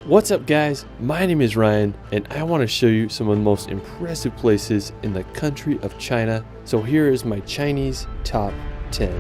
What's up guys, my name is Ryan and I want to show you some of the most impressive places in the country of China. So here is my Chinese top 10.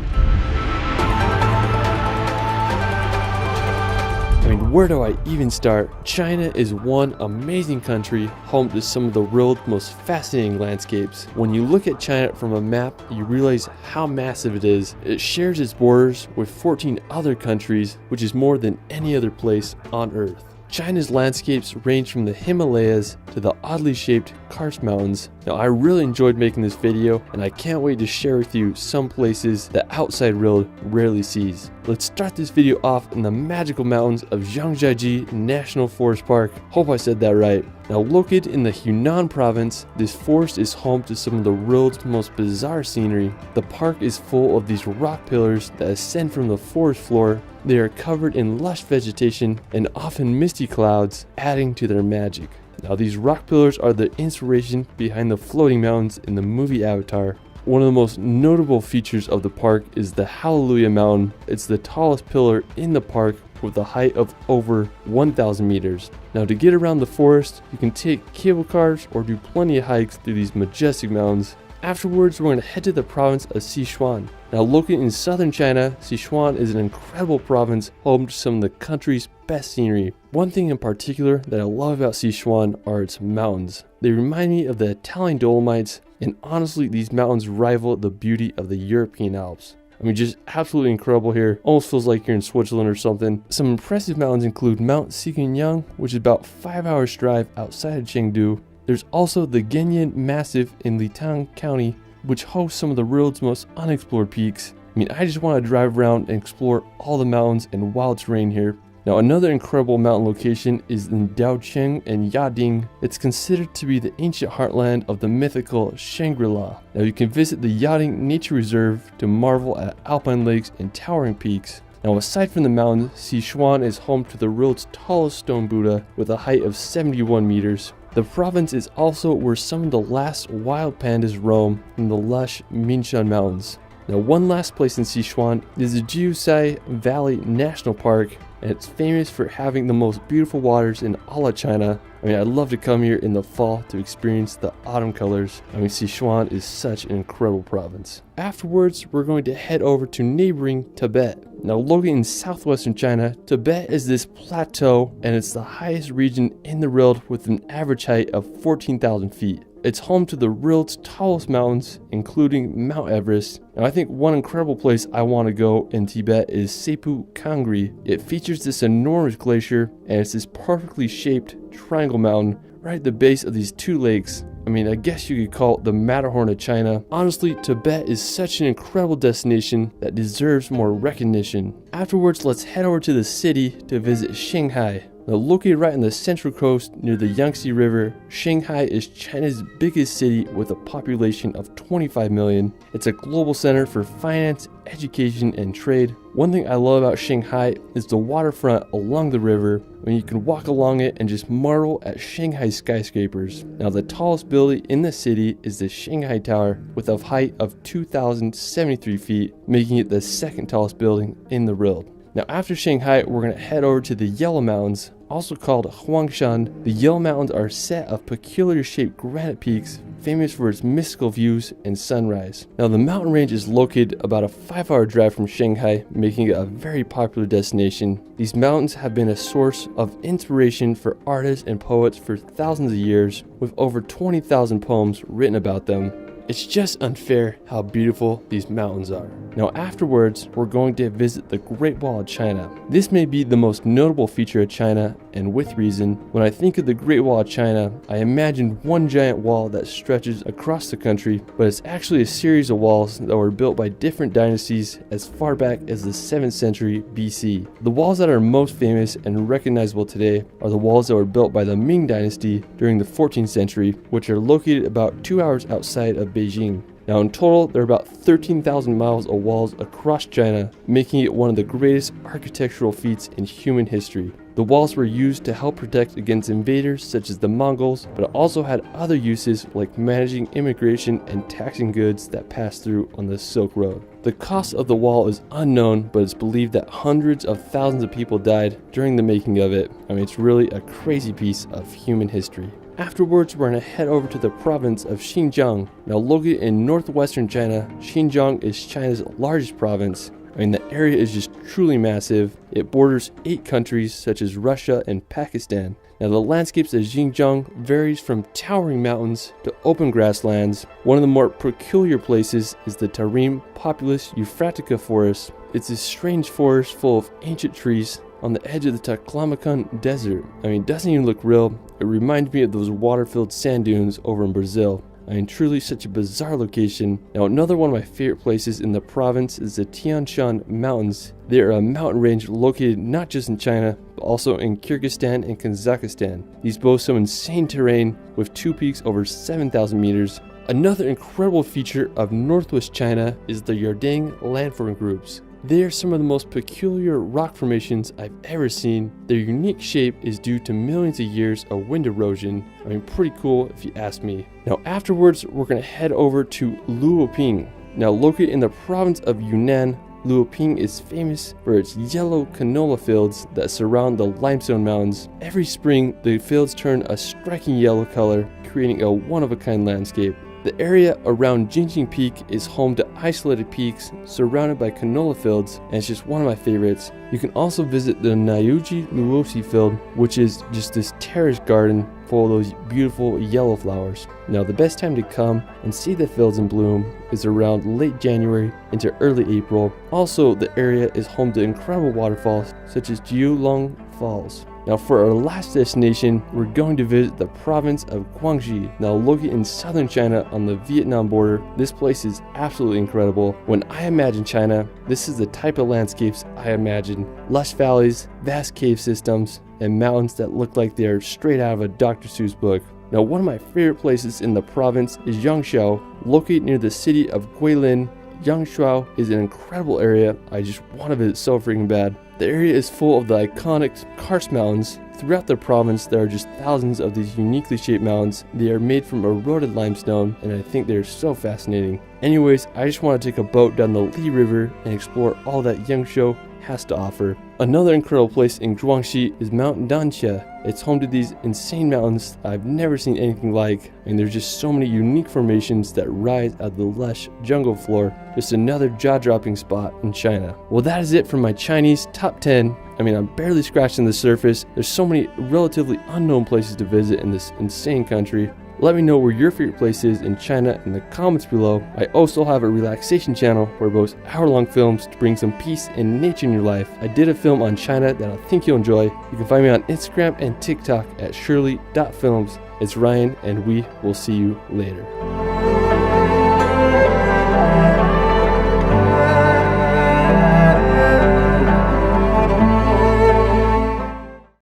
I mean, where do I even start? China is one amazing country, home to some of the world's most fascinating landscapes. When you look at China from a map, you realize how massive it is. It shares its borders with 14 other countries, which is more than any other place on Earth. China's landscapes range from the Himalayas to the oddly shaped Karst Mountains. Now, I really enjoyed making this video and I can't wait to share with you some places the outside world rarely sees. Let's start this video off in the magical mountains of Zhangjiajie National Forest Park. Hope I said that right. Now, located in the Hunan province, this forest is home to some of the world's most bizarre scenery. The park is full of these rock pillars that ascend from the forest floor. They are covered in lush vegetation and often misty clouds, adding to their magic. Now, these rock pillars are the inspiration behind the floating mountains in the movie Avatar. One of the most notable features of the park is the Hallelujah Mountain. It's the tallest pillar in the park with a height of over 1,000 meters. Now, to get around the forest, you can take cable cars or do plenty of hikes through these majestic mountains. Afterwards, we're going to head to the province of Sichuan. Now, located in southern China, Sichuan is an incredible province home to some of the country's best scenery. One thing in particular that I love about Sichuan are its mountains. They remind me of the Italian Dolomites, and honestly, these mountains rival the beauty of the European Alps. I mean, just absolutely incredible here. Almost feels like you're in Switzerland or something. Some impressive mountains include Mount Xiguanyang, which is about 5 hours drive outside of Chengdu. There's also the Genyan Massif in Litang County, which hosts some of the world's most unexplored peaks. I mean, I just want to drive around and explore all the mountains and wild terrain here. Now, another incredible mountain location is in Daocheng and Yading. It's considered to be the ancient heartland of the mythical Shangri-La. Now, you can visit the Yading Nature Reserve to marvel at alpine lakes and towering peaks. Now, aside from the mountains, Sichuan is home to the world's tallest stone Buddha with a height of 71 meters. The province is also where some of the last wild pandas roam in the lush Minshan Mountains. Now, one last place in Sichuan is the Jiuzhai Valley National Park, and it's famous for having the most beautiful waters in all of China. I mean, I'd love to come here in the fall to experience the autumn colors. I mean, Sichuan is such an incredible province. Afterwards, we're going to head over to neighboring Tibet. Now, located in southwestern China, Tibet is this plateau, and it's the highest region in the world with an average height of 14,000 feet. It's home to the world's tallest mountains, including Mount Everest. Now, I think one incredible place I want to go in Tibet is Sepu Kangri. It features this enormous glacier, and it's this perfectly shaped triangle mountain right at the base of these two lakes. I mean, I guess you could call it the Matterhorn of China. Honestly, Tibet is such an incredible destination that deserves more recognition. Afterwards, let's head over to the city to visit Shanghai. Now, located right on the central coast near the Yangtze River, Shanghai is China's biggest city with a population of 25 million. It's a global center for finance, education, and trade. One thing I love about Shanghai is the waterfront along the river, when you can walk along it and just marvel at Shanghai skyscrapers. Now, the tallest building in the city is the Shanghai Tower with a height of 2,073 feet, making it the second tallest building in the world. Now, after Shanghai, we're going to head over to the Yellow Mountains, also called Huangshan. The Yellow Mountains are a set of peculiar shaped granite peaks, famous for its mystical views and sunrise. Now, the mountain range is located about a 5-hour drive from Shanghai, making it a very popular destination. These mountains have been a source of inspiration for artists and poets for thousands of years, with over 20,000 poems written about them. It's just unfair how beautiful these mountains are. Now, afterwards, we're going to visit the Great Wall of China. This may be the most notable feature of China, and with reason. When I think of the Great Wall of China, I imagine one giant wall that stretches across the country, but it's actually a series of walls that were built by different dynasties as far back as the 7th century BC. The walls that are most famous and recognizable today are the walls that were built by the Ming Dynasty during the 14th century, which are located about 2 hours outside of Beijing. Now, in total, there are about 13,000 miles of walls across China, making it one of the greatest architectural feats in human history. The walls were used to help protect against invaders such as the Mongols, but it also had other uses like managing immigration and taxing goods that passed through on the Silk Road. The cost of the wall is unknown, but it's believed that hundreds of thousands of people died during the making of it. I mean, it's really a crazy piece of human history. Afterwards, we're going to head over to the province of Xinjiang. Now, located in northwestern China, Xinjiang is China's largest province. I mean, the area is just truly massive. It borders 8 countries such as Russia and Pakistan. Now, the landscapes of Xinjiang varies from towering mountains to open grasslands. One of the more peculiar places is the Tarim Populus Euphratica forest. It's this strange forest full of ancient trees on the edge of the Taklamakan Desert. I mean, it doesn't even look real. It reminds me of those water-filled sand dunes over in Brazil. I mean, truly such a bizarre location. Now, another one of my favorite places in the province is the Tian Shan Mountains. They are a mountain range located not just in China, but also in Kyrgyzstan and Kazakhstan. These boast some insane terrain with 2 peaks over 7,000 meters. Another incredible feature of northwest China is the Yardang landform groups. They are some of the most peculiar rock formations I've ever seen. Their unique shape is due to millions of years of wind erosion. I mean, pretty cool if you ask me. Now, afterwards, we're going to head over to Luoping. Now, located in the province of Yunnan, Luoping is famous for its yellow canola fields that surround the limestone mountains. Every spring, the fields turn a striking yellow color, creating a one-of-a-kind landscape. The area around Jingjing Peak is home to isolated peaks surrounded by canola fields, and it's just one of my favorites. You can also visit the Nayuji Luosi field, which is just this terrace garden full of those beautiful yellow flowers. Now, the best time to come and see the fields in bloom is around late January into early April. Also, the area is home to incredible waterfalls such as Jiulong Falls. Now, for our last destination, we're going to visit the province of Guangxi. Now, located in southern China on the Vietnam border, this place is absolutely incredible. When I imagine China, this is the type of landscapes I imagine. Lush valleys, vast cave systems, and mountains that look like they're straight out of a Dr. Seuss book. Now, one of my favorite places in the province is Yangshuo, located near the city of Guilin. Yangshuo is an incredible area. I just want to visit so freaking bad. The area is full of the iconic karst mountains. Throughout the province, there are just thousands of these uniquely shaped mountains. They are made from eroded limestone, and I think they're so fascinating. Anyways, I just want to take a boat down the Li River and explore all that Yangshuo has to offer. Another incredible place in Guangxi is Mount Danxia. It's home to these insane mountains I've never seen anything like, and there's just so many unique formations that rise out of the lush jungle floor. Just another jaw-dropping spot in China. Well, that is it for my Chinese top 10. I mean, I'm barely scratching the surface. There's so many relatively unknown places to visit in this insane country. Let me know where your favorite place is in China in the comments below. I also have a relaxation channel where I post hour-long films to bring some peace and nature in your life. I did a film on China that I think you'll enjoy. You can find me on Instagram and TikTok at shirley.films. It's Ryan, and we will see you later.